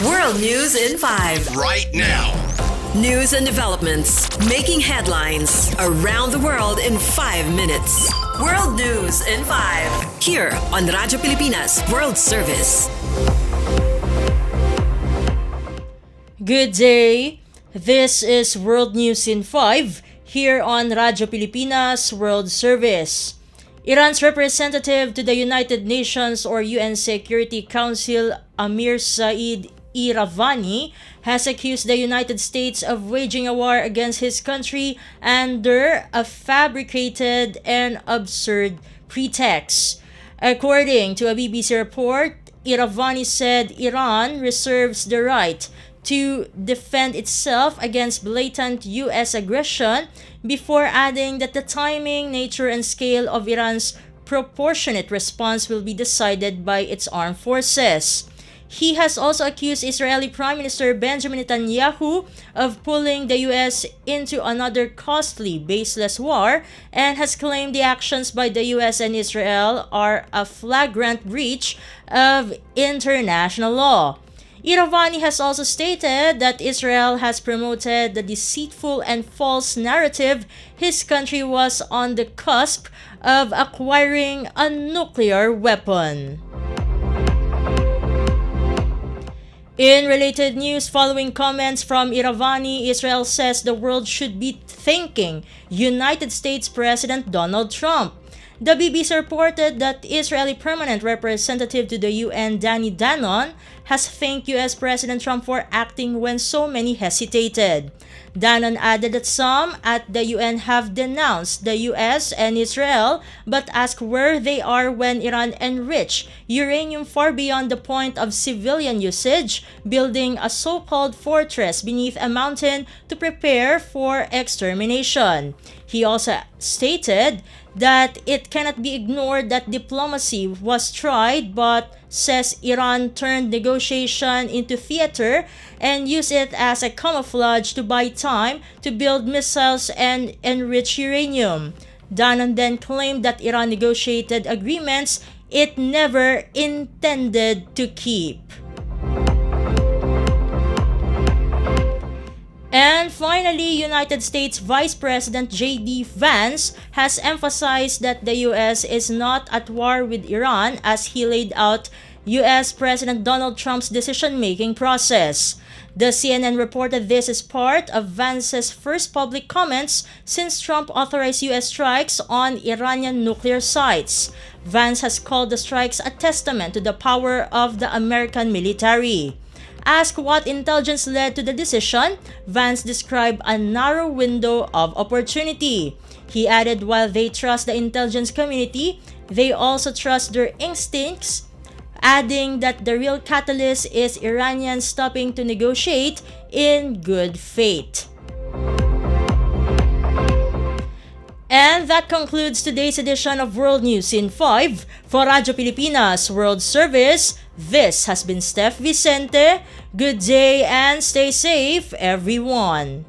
World News in 5. Right now. News and developments making headlines around the world in 5 minutes. World News in 5. Here on Radyo Pilipinas World Service. Good day. This is World News in 5 here on Radyo Pilipinas World Service. Iran's representative to the United Nations or UN Security Council, Amir Said Iravani, has accused the United States of waging a war against his country under a fabricated and absurd pretext. According to a BBC report, Iravani said Iran reserves the right to defend itself against blatant U.S. aggression, before adding that the timing, nature, and scale of Iran's proportionate response will be decided by its armed forces. He has also accused Israeli Prime Minister Benjamin Netanyahu of pulling the U.S. into another costly, baseless war, and has claimed the actions by the U.S. and Israel are a flagrant breach of international law. Iravani has also stated that Israel has promoted the deceitful and false narrative his country was on the cusp of acquiring a nuclear weapon. In related news, following comments from Iravani, Israel says the world should be thanking United States President Donald Trump. The BBC reported that Israeli permanent representative to the UN, Danny Danon, has thanked US President Trump for acting when so many hesitated. Danon added that some at the UN have denounced the US and Israel, but asked where they are when Iran enriched uranium far beyond the point of civilian usage, building a so-called fortress beneath a mountain to prepare for extermination. He also stated that it cannot be ignored that diplomacy was tried, but says Iran turned negotiation into theater and used it as a camouflage to buy time to build missiles and enrich uranium. Danon then claimed that Iran negotiated agreements it never intended to keep. And finally, United States Vice President J.D. Vance has emphasized that the U.S. is not at war with Iran as he laid out U.S. President Donald Trump's decision-making process. The CNN reported this as part of Vance's first public comments since Trump authorized U.S. strikes on Iranian nuclear sites. Vance has called the strikes a testament to the power of the American military. Asked what intelligence led to the decision, Vance described a narrow window of opportunity. He added while they trust the intelligence community, they also trust their instincts, adding that the real catalyst is Iranians stopping to negotiate in good faith. And that concludes today's edition of World News in 5. For Radyo Pilipinas World Service, this has been Steph, Vicente. Good day and stay safe, everyone.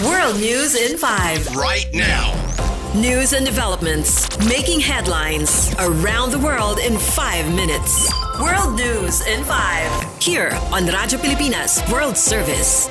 World News in 5. Right now. News and developments making headlines around the world in 5 minutes. World News in 5. Here on Radyo Pilipinas World Service.